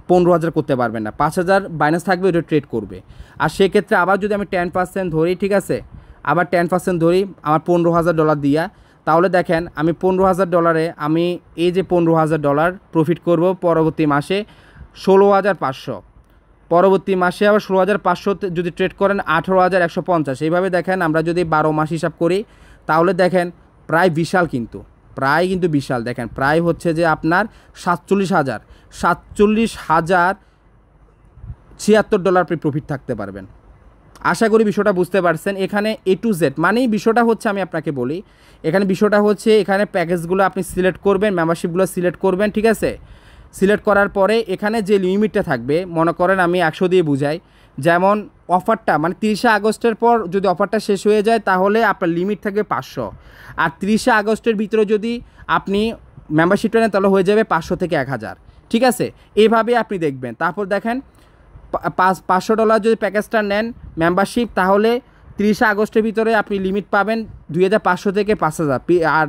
15000 করতে পারবেন না, 5000 বাইনাস থাকবে, ওটা ট্রেড করবে। আর সেক্ষেত্রে আবার যদি আমি 10% ধরি, ঠিক আছে, আবার 10% ধরি আমার $15000 দিয়া, তাহলে দেখেন আমি $15000 আমি এই যে $15000 প্রফিট করব পরবর্তী মাসে 16500। পরবর্তী মাসে আবার 16500 যদি ট্রেড করেন 18150। এইভাবে দেখেন আমরা যদি 12 মাস হিসাব করি, তাহলে দেখেন প্রায় বিশাল, কিন্তু প্রায় কিন্তু বিশাল। দেখেন প্রায় হচ্ছে যে আপনার $47,076 আপনি প্রফিট থাকতে পারবেন। আশা করি বিষয়টা বুঝতে পারছেন। এখানে A to Z মানে বিষয়টা হচ্ছে, আমি আপনাকে বলি, এখানে বিষয়টা হচ্ছে, এখানে প্যাকেজগুলো আপনি সিলেক্ট করবেন, মেম্বারশিপগুলো সিলেক্ট করবেন। ঠিক আছে, সিলেক্ট করার পরে এখানে যে লিমিটটা থাকবে, মনে করেন আমি 100 দিয়ে বুঝাই, যেমন অফারটা মানে 30 আগস্টের পর যদি অফারটা শেষ হয়ে যায় তাহলে আপনার লিমিট থাকবে 500, আর 30 আগস্টের ভিতরে যদি আপনি মেম্বারশিপটা নেন তাহলে হয়ে যাবে 500 থেকে 1000। ঠিক আছে, এইভাবে আপনি দেখবেন। তারপর দেখেন $500 যদি প্যাকেজটা নেন মেম্বারশিপ, তাহলে 30 আগস্টের ভিতরে আপনি লিমিট পাবেন 2500 থেকে 5000, আর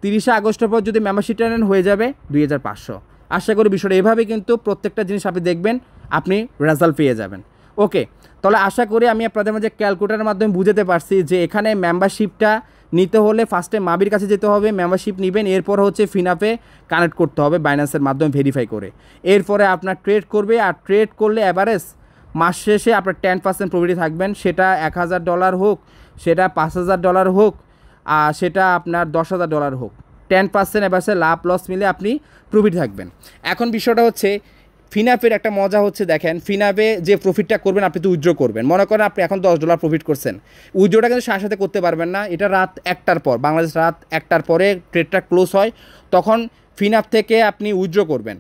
30 আগস্টের পর যদি মেম্বারশিপটা নেন হয়ে যাবে 2500। আশা করি বিষয়টা এভাবে কিন্তু প্রত্যেকটা জিনিস আপনি দেখবেন, আপনি রেজাল্ট পেয়ে যাবেন। ওকে, তাহলে আশা করি আমি আপনাদের মাঝে ক্যালকুলেটারের মাধ্যমে বুঝাতে পারছি যে এখানে মেম্বারশিপটা নিতে হলে ফার্স্টে মাবির কাছে যেতে হবে, মেম্বারশিপ নেবেন, এরপর হচ্ছে ফিনাপে কানেক্ট করতে হবে বাইন্যান্সের মাধ্যমে ভেরিফাই করে, এরপরে আপনার ট্রেড করবে। আর ট্রেড করলে অ্যাভারেজ মাস শেষে আপনার 10% প্রফিটে থাকবেন, সেটা $1000 হোক, সেটা $5000 হোক, আর সেটা আপনার $10000 হোক, 10% অ্যাভারেজে লাভ লস মিলে আপনি প্রফিট থাকবেন। এখন বিষয়টা হচ্ছে ফিনাপের একটা মজা হচ্ছে, দেখেন ফিনাপে যে প্রফিটটা করবেন আপনি তো উইথড্র করবেন, মনে করেন আপনি এখন $10 প্রফিট করছেন, উইথড্রটা কিন্তু সাথে সাথে করতে পারবেন না, এটা রাত 1টার পর, বাংলাদেশ রাত 1টার পরে ট্রেডটা ক্লোজ হয়, তখন ফিনাপ থেকে আপনি উইথড্র করবেন।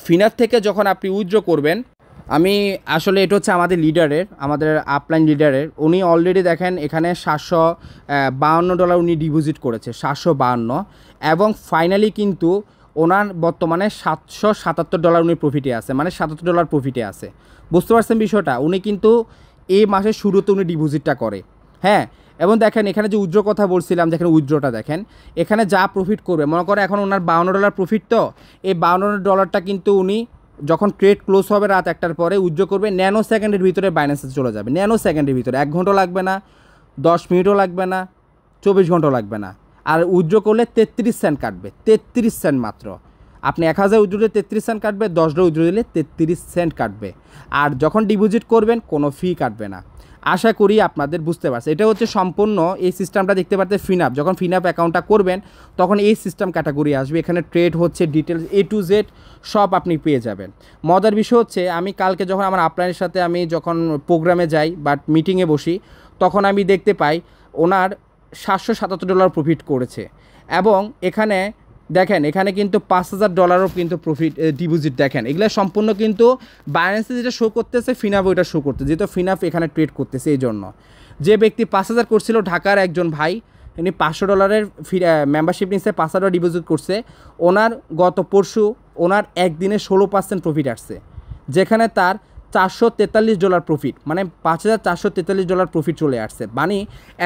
ফিনাপ থেকে যখন আপনি উইথড্র করবেন, আমি আসলে এটা হচ্ছে আমাদের লিডারের, আমাদের আপলাইন লিডারের, উনি অলরেডি দেখেন এখানে $752 উনি ডিপোজিট করেছে, 752, এবং ফাইনালি কিন্তু ওনার বর্তমানে $777 উনি প্রফিটে আছে, মানে $77 প্রফিটে আছে। বুঝতে পারছেন বিষয়টা? উনি কিন্তু এই মাসের শুরুতে উনি ডিপোজিটটা করে, হ্যাঁ। এবং দেখেন এখানে যে উইথড্র কথা বলছিলাম, দেখেন উইথড্রটা দেখেন, এখানে যা প্রফিট করবে, মনে করেন এখন ওনার $52 প্রফিট, তো এই $52 কিন্তু উনি যখন ট্রেড ক্লোজ হবে রাত 1টার পরে উইথড্র করবে, ন্যানো সেকেন্ডের ভিতরে বাইন্যান্সে চলে যাবে, ন্যানো সেকেন্ডের ভিতরে, 1 ঘন্টা লাগবে না, 10 মিনিটও লাগবে না, 24 ঘন্টাও লাগবে না। আর উইথড্র করলে 33 সেন্ট কাটবে, 33 সেন্ট মাত্র। আপনি 1000 উইথড্র দিলে 33 সেন্ট কাটবে, 10টা উইথড্র দিলে 33 সেন্ট কাটবে। আর যখন ডিপোজিট করবেন কোনো ফি কাটবে না। আশা করি আপনাদের বুঝতে পারছে। এটা হচ্ছে সম্পূর্ণ এই সিস্টেমটা দেখতে পারতে ফিনআপ, যখন ফিনআপ অ্যাকাউন্টটা করবেন তখন এই সিস্টেম ক্যাটাগরি আসবে। এখানে ট্রেড হচ্ছে ডিটেলস A to Z সব আপনি পেয়ে যাবেন। মজার বিষয় হচ্ছে আমি কালকে যখন আমার আপলাইনের সাথে আমি যখন প্রোগ্রামে যাই বা মিটিংয়ে বসি তখন আমি দেখতে পাই ওনার $777 প্রফিট করেছে। এবং এখানে দেখেন এখানে কিন্তু $5,000 কিন্তু প্রফিট ডিপোজিট দেখেন। এগুলো সম্পূর্ণ কিন্তু বাইন্যান্সে যেটা শো করতেছে ফিনাফ ওইটা শো করতেছে, যেহেতু ফিনাফ এখানে ট্রেড করতেছে। এই জন্য যে ব্যক্তি 5,000 করছিল ঢাকার একজন ভাই, উনি $500 মেম্বারশিপ নিচ্ছে, $5,000 ডিপোজিট করছে। ওনার গত পরশু ওনার একদিনে 16% প্রফিট আসছে, যেখানে তার $443 প্রফিট, মানে $5,443 প্রফিট চলে আসছে। মানে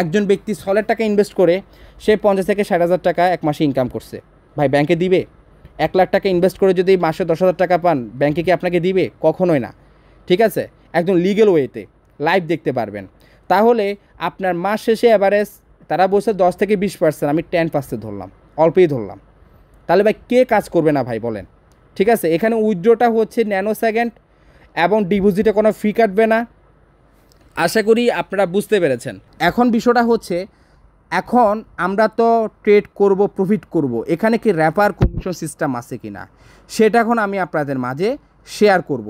একজন ব্যক্তি সলের টাকা ইনভেস্ট করে সে 50 থেকে 60,000 টাকা এক মাসে ইনকাম করছে। ভাই ব্যাংকে দিবে? 1 লাখ টাকা ইনভেস্ট করে যদি মাসে 10,000 টাকা পান, ব্যাংকে কি আপনাকে দিবে? কখনোই না। ঠিক আছে, একদম লিগ্যাল ওয়েতে লাইভ দেখতে পারবেন। তাহলে আপনার মাস শেষে অ্যাভারেজ তারা বলছে 10 থেকে 20%, আমি 10% ধরলাম, অল্পই ধরলাম। তাহলে ভাই কে কাজ করবে না ভাই বলেন? ঠিক আছে, এখানে উইথড্রটা হচ্ছে ন্যানো সেকেন্ড এবং ডিপোজিটে কোনো ফি কাটবে না। আশা করি আপনারা বুঝতে পেরেছেন। এখন বিষয়টা হচ্ছে, এখন আমরা তো ট্রেড করব, প্রফিট করব, এখানে কি র্যাপার কমিশন সিস্টেম আছে কি না সেটা এখন আমি আপনাদের মাঝে শেয়ার করব।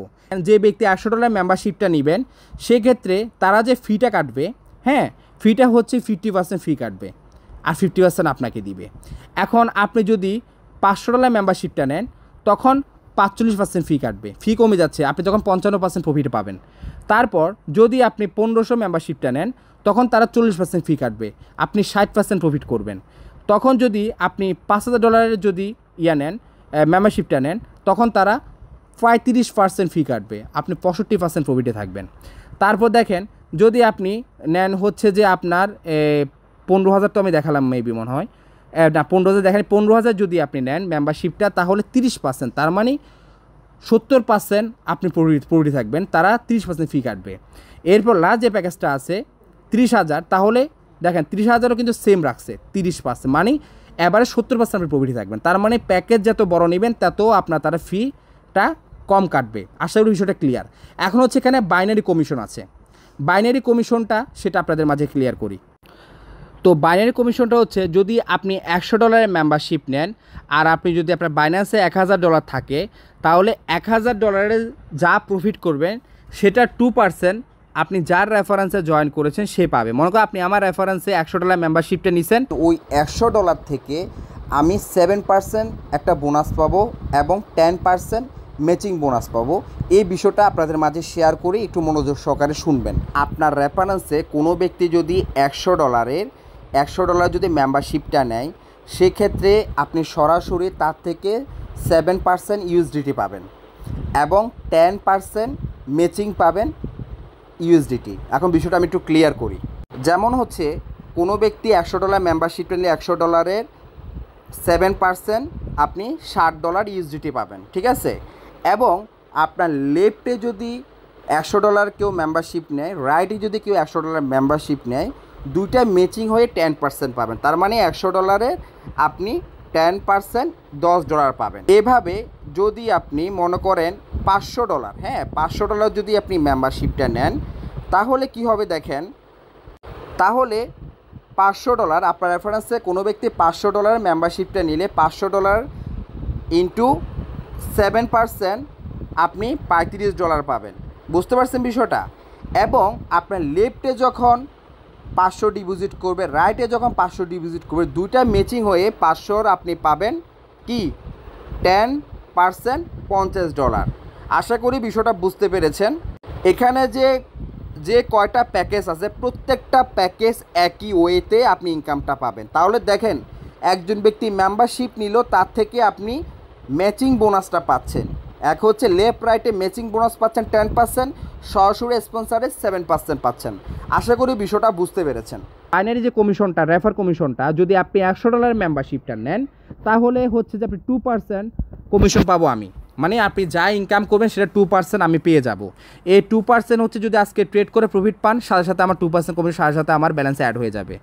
যে ব্যক্তি $100 মেম্বারশিপটা নেবেন সেক্ষেত্রে তারা যে ফিটা কাটবে, হ্যাঁ ফিটা হচ্ছে 50% ফি কাটবে আর 50% আপনাকে দিবে। এখন আপনি যদি $500 মেম্বারশিপটা নেন তখন 45% ফি কাটবে, ফি কমে যাচ্ছে, আপনি তখন 55% প্রফিট পাবেন। তারপর যদি আপনি 1500 মেম্বারশিপটা নেন তখন তারা 40% ফি কাটবে, আপনি 60% প্রফিট করবেন। তখন যদি আপনি $5,000 যদি নেন মেম্বারশিপটা নেন তখন তারা 35% ফি কাটবে, আপনি 65% প্রফিটে থাকবেন। তারপর দেখেন যদি আপনি নেন হচ্ছে যে আপনার 15,000 তো আমি দেখালাম মেবি মনে হয়, না 15,000 দেখেন, 15,000 যদি আপনি নেন মেম্বারশিপটা তাহলে 30%, তার মানে 70% আপনি প্রফিটে থাকবেন, তারা 30% ফি কাটবে। এরপর লাস্ট যে প্যাকেজটা আছে 30,000, তাহলে দেখেন 30,000ও কিন্তু সেম রাখছে 30%, মানে এবারে 70% আপনি প্রফিটে থাকবেন। তার মানে প্যাকেজ যত বড় নেবেন তত আপনার তারা ফিটা কম কাটবে। আশা করি বিষয়টা ক্লিয়ার। এখন হচ্ছে এখানে বাইনারি কমিশন আছে, বাইনারি কমিশনটা সেটা আপনাদের মাঝে ক্লিয়ার করি। তো বাইনারি কমিশনটা হচ্ছে যদি আপনি $100 মেম্বারশিপ নেন আর আপনি যদি আপনার বাইন্যান্সে $1,000 থাকে তাহলে $1,000 যা প্রফিট করবেন সেটা 2% আপনি যার রেফারেন্সে জয়েন করেছেন সে পাবে। মনে করেন আপনি আমার রেফারেন্সে $100 মেম্বারশিপটা নিছেন, ওই $100 থেকে আমি 7% একটা বোনাস পাবো এবং 10% ম্যাচিং বোনাস পাবো। এই বিষয়টা আপনাদের মাঝে শেয়ার করি, একটু মনোযোগ সহকারে শুনবেন। আপনার রেফারেন্সে কোনো ব্যক্তি যদি $100 যদি মেম্বারশিপটা নেয় সেক্ষেত্রে আপনি সরাসরি তার থেকে 7% ইউএসডিটি পাবেন এবং 10% ম্যাচিং পাবেন ইউএসডিটি। এখন বিষয়টা আমি একটু ক্লিয়ার করি। যেমন হচ্ছে কোনো ব্যক্তি $100 মেম্বারশিপটা নিলে $100-এর 7% আপনি $60 ইউএসডিটি পাবেন, ঠিক আছে। এবং আপনার লেফটে যদি $100 কেউ মেম্বারশিপ নেয়, রাইটে যদি কেউ $100 মেম্বারশিপ নেয়, দুইটা ম্যাচিং হয়ে 10% পাবেন। তার মানে $100-এর আপনি 10% $10 পাবেন। এভাবে যদি আপনি মনে করেন $500, হ্যাঁ $500 যদি আপনি মেম্বারশিপটা নেন তাহলে কি হবে দেখেন, তাহলে $500 আপনার রেফারেন্সে কোনো ব্যক্তি $500 মেম্বারশিপটা নিলে $500 ইন্টু 7% আপনি $35 পাবেন। বুঝতে পারছেন বিষয়টা? এবং আপনার লেফটে যখন 500 ডিপোজিট করবে, রাইটে যখন 500 ডিপোজিট করবে, দুইটা ম্যাচিং হয়ে 500 আপনি পাবেন কি 10% $50। আশা করি বিষয়টা বুঝতে পেরেছেন। এখানে যে কয়টা প্যাকেজ আছে প্রত্যেকটা প্যাকেজ একই ওয়েতে আপনি ইনকামটা পাবেন। তাহলে দেখেন একজন ব্যক্তি মেম্বারশিপ নিল, তার থেকে আপনি ম্যাচিং বোনাসটা পাচ্ছেন। এক হচ্ছে লেফট রাইটে ম্যাচিং বোনাস পাচ্ছেন 10%, সরাসরি স্পন্সারে 7% পাচ্ছেন। আশা করি বিষয়টা বুঝতে পেরেছেন। বাইনারি যে কমিশনটা, রেফার কমিশনটা, যদি আপনি $100 মেম্বারশিপটা নেন তাহলে হচ্ছে যে আপনি 2% কমিশন পাবো আমি, মানে আপনি যা ইনকাম করবেন সেটা 2% আমি পেয়ে যাব। এই 2% হচ্ছে যদি আজকে ট্রেড করে প্রফিট পান সাথে সাথে আমার 2% কমিশন সাথে সাথে আমার ব্যালেন্সে অ্যাড হয়ে যাবে।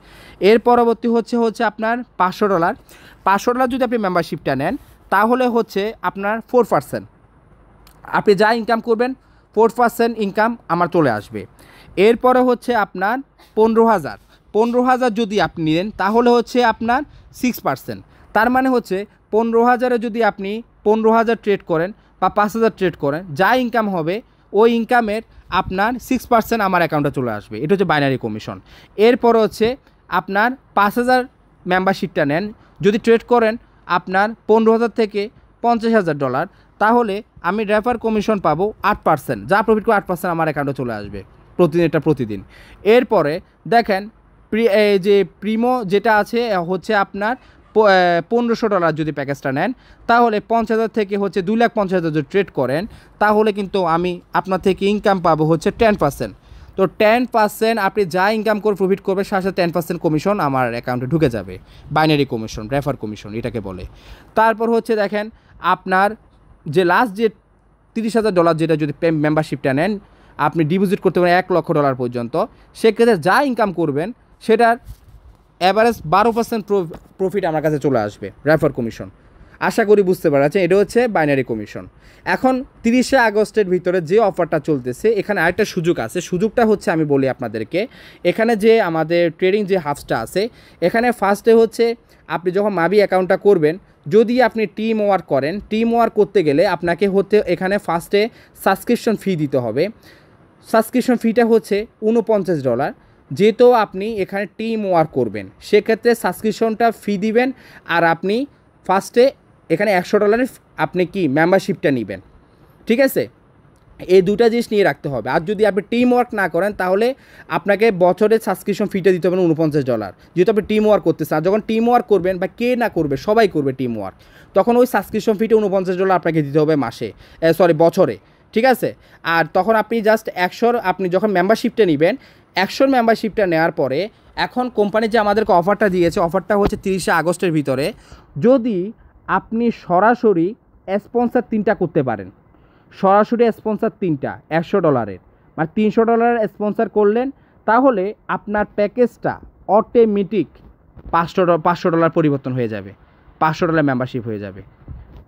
এর পরবর্তী হচ্ছে আপনার $500 যদি আপনি মেম্বারশিপটা নেন তাহলে হচ্ছে আপনার 4%, আপনি যা ইনকাম করবেন 4% ইনকাম আমার চলে আসবে। এরপরে হচ্ছে আপনার 15,000 যদি আপনি নেন তাহলে হচ্ছে আপনার 6%। তার মানে হচ্ছে 15,000-এ যদি আপনি 15,000 ট্রেড করেন বা 5,000 ট্রেড করেন, যা ইনকাম হবে ওই ইনকামের আপনার 6% আমার অ্যাকাউন্টে চলে আসবে। এটা হচ্ছে বাইনারি কমিশন। এরপর হচ্ছে আপনার 5,000 মেম্বারশিপটা নেন, যদি ট্রেড করেন আপনার 15,000 থেকে $50,000, তাহলে আমি রেফার কমিশন পাবো 8%, যা প্রফিট করে 8% আমার অ্যাকাউন্টে চলে আসবে প্রতিদিন। এরপরে দেখেন এই যে প্রিমো যেটা আছে হচ্ছে আপনার $1,500 যদি প্যাকেজটা নেন, তাহলে 50,000 থেকে হচ্ছে 2,50,000 যদি ট্রেড করেন, তাহলে কিন্তু আমি আপনার থেকে ইনকাম পাবো হচ্ছে 10%। তো 10% আপনি যা ইনকাম করে প্রফিট করবে সাথে 10% কমিশন আমার অ্যাকাউন্টে ঢুকে যাবে। বাইনারি কমিশন, রেফার কমিশন এটাকে বলে। তারপর হচ্ছে দেখেন আপনার যে লাস্ট যে $30,000 যেটা যদি মেম্বারশিপটা নেন, আপনি ডিপোজিট করতে পারেন $1,00,000 পর্যন্ত। সেক্ষেত্রে যা ইনকাম করবেন সেটার অ্যাভারেজ 12% প্রফিট আমার কাছে চলে আসবে, রেফার কমিশন। আশা করি বুঝতে পারছেন, এটা হচ্ছে বাইনারি কমিশন। এখন 30শে আগস্টের ভিতরে যে অফারটা চলতেছে, এখানে আরেকটা সুযোগ আছে। সুযোগটা হচ্ছে আমি বলি আপনাদেরকে, এখানে যে আমাদের ট্রেডিং যে হাবসটা আছে, এখানে ফার্স্টে হচ্ছে আপনি যখন মাবি অ্যাকাউন্টটা করবেন, যদি আপনি টিম ওয়ার্ক করেন, টিম ওয়ার্ক করতে গেলে আপনাকে হতে এখানে ফার্স্টে সাবস্ক্রিপশন ফি দিতে হবে। সাবস্ক্রিপশন ফিটা হচ্ছে $49। যেহেতু আপনি এখানে টিম ওয়ার্ক করবেন, সেক্ষেত্রে সাবস্ক্রিপশনটা ফি দিবেন, আর আপনি ফার্স্টে এখানে $100 আপনি কি মেম্বারশিপটা নেবেন। ঠিক আছে, এই দুটা জিনিস নিয়ে রাখতে হবে। আর যদি আপনি টিম ওয়ার্ক না করেন, তাহলে আপনাকে বছরের সাবস্ক্রিপশন ফিটা দিতে হবে $49, যেহেতু আপনি টিম ওয়ার্ক করতেছেন। আর যখন টিম ওয়ার্ক করবেন, বা কে না করবে, সবাই করবে টিম ওয়ার্ক, তখন ওই সাবস্ক্রিপশন ফিটা $49 আপনাকে দিতে হবে বছরে। ঠিক আছে, আর তখন আপনি জাস্ট 100 আপনি যখন মেম্বারশিপটা নেবেন, 100 মেম্বারশিপটা নেওয়ার পরে এখন কোম্পানি যে আমাদেরকে অফারটা দিয়েছে, অফারটা হচ্ছে 30শে আগস্টের ভিতরে, যদি আপনি সরাসরি স্পন্সর 3টা করতে পারেন, সরাসরি স্পন্সর 3টা $100, মানে $300 স্পন্সর করলেন, তাহলে আপনার প্যাকেজটা অটোমেটিক $500 পরিবর্তন হয়ে যাবে, $500 মেম্বারশিপ হয়ে যাবে।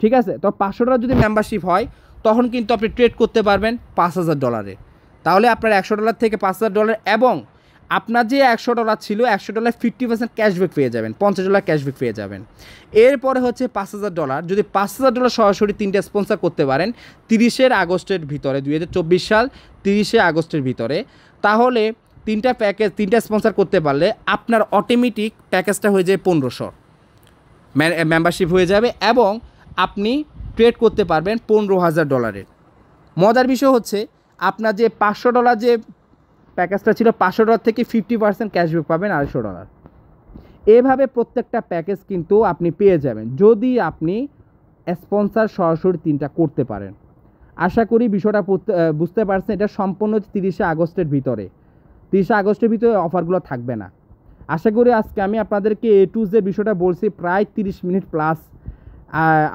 ঠিক আছে, তো $500 যদি মেম্বারশিপ হয়, তখন কিন্তু আপনি ট্রেড করতে পারবেন $5,000। তাহলে আপনার $100 থেকে $5,000, এবং আপনার যে $100 ছিল, $100 50% ক্যাশব্যাক পেয়ে যাবেন, $50 ক্যাশব্যাক পেয়ে যাবেন। এরপরে হচ্ছে $5,000, যদি $5,000 সরাসরি 3টা স্পন্সর করতে পারেন 30শে আগস্টের ভিতরে, 2024 সাল 30শে আগস্টের ভিতরে, তাহলে 3টা স্পন্সর করতে পারলে আপনার অটোমেটিক প্যাকেজটা হয়ে যায় 1500 মেম্বারশিপ হয়ে যাবে, এবং আপনি ট্রেড করতে পারবেন $15,000। মজার বিষয় হচ্ছে আপনার যে $500 যে প্যাকেজটা ছিল, $500 থেকে 50% ক্যাশব্যাক পাবেন $250। এভাবে প্রত্যেকটা প্যাকেজ কিন্তু আপনি পেয়ে যাবেন যদি আপনি স্পন্সর সরাসরি 3টা করতে পারেন। আশা করি বিষয়টা বুঝতে পারছেন। এটা সম্পূর্ণ 30শে আগস্টের ভিতরে, 30শে আগস্টের ভিতরে অফারগুলো থাকবে না। আশা করি আজকে আমি আপনাদেরকে A to Z বিষয়টা বলছি, প্রায় 30 মিনিট প্লাস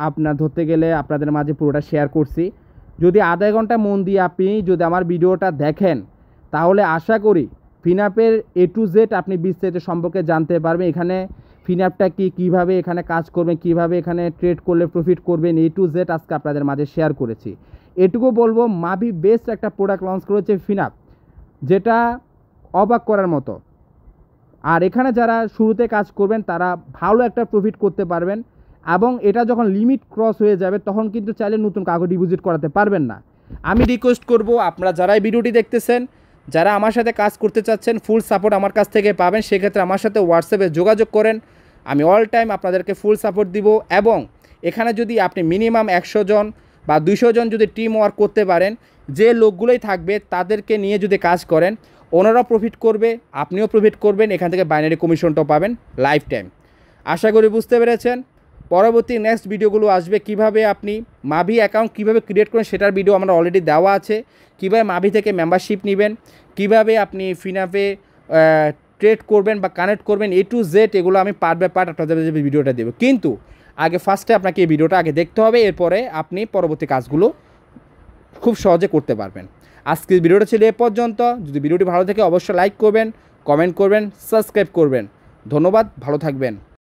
আপনার ধরতে গেলে আপনাদের মাঝে পুরোটা শেয়ার করছি। যদি আধা ঘন্টা মন দিয়ে আপনি যদি আমার ভিডিওটা দেখেন, তাহলে আশা করি ফিনঅ্যাপের A to Z আপনি বিস্তারিত সম্পর্কে জানতে পারবেন। এখানে ফিনঅ্যাপটা কীভাবে এখানে কাজ করবেন, কীভাবে এখানে ট্রেড করলে প্রফিট করবেন, A to Z আজকে আপনাদের মাঝে শেয়ার করেছি। এটুকু বলবো, মাভি বেস্ট একটা প্রোডাক্ট লঞ্চ করেছে ফিনঅ্যাপ, যেটা অবাক করার মতো। আর এখানে যারা শুরুতে কাজ করবেন, তারা ভালো একটা প্রফিট করতে পারবেন, এবং এটা যখন লিমিট ক্রস হয়ে যাবে, তখন কিন্তু চাইলে নতুন কাউকে ডিপোজিট করাতে পারবেন না। আমি রিকোয়েস্ট করব, আপনারা যারা এই ভিডিওটি দেখতেছেন, যারা আমার সাথে কাজ করতে চাচ্ছেন, ফুল সাপোর্ট আমার কাছ থেকে পাবেন। সেক্ষেত্রে আমার সাথে হোয়াটসঅ্যাপে যোগাযোগ করেন, আমি অল টাইম আপনাদেরকে ফুল সাপোর্ট দিব। এবং এখানে যদি আপনি মিনিমাম 100 জন বা 200 জন যদি টিম ওয়ার্ক করতে পারেন, যে লোকগুলোই থাকবে তাদেরকে নিয়ে যদি কাজ করেন, ওনারাও প্রফিট করবে, আপনিও প্রফিট করবেন, এখান থেকে বাইনারি কমিশনটাও পাবেন লাইফ টাইম। আশা করি বুঝতে পেরেছেন। পরবর্তী নেক্সট ভিডিওগুলো আসবে, কিভাবে আপনি মাভি অ্যাকাউন্ট কীভাবে ক্রিয়েট করেন সেটার ভিডিও আমরা অলরেডি দেওয়া আছে, কীভাবে মাভি থেকে মেম্বারশিপ নেবেন, কীভাবে আপনি ফিনঅ্যাপে ট্রেড করবেন বা কানেক্ট করবেন, A to Z এগুলো আমি পার্ট বাই পার্ট আপনাদের ভিডিওটা দেবো। কিন্তু আগে ফার্স্টে আপনাকে এই ভিডিওটা আগে দেখতে হবে, এরপরে আপনি পরবর্তী কাজগুলো খুব সহজে করতে পারবেন। আজকের ভিডিওটা ছিল এ পর্যন্ত। যদি ভিডিওটি ভালো থাকে অবশ্যই লাইক করবেন, কমেন্ট করবেন, সাবস্ক্রাইব করবেন। ধন্যবাদ, ভালো থাকবেন।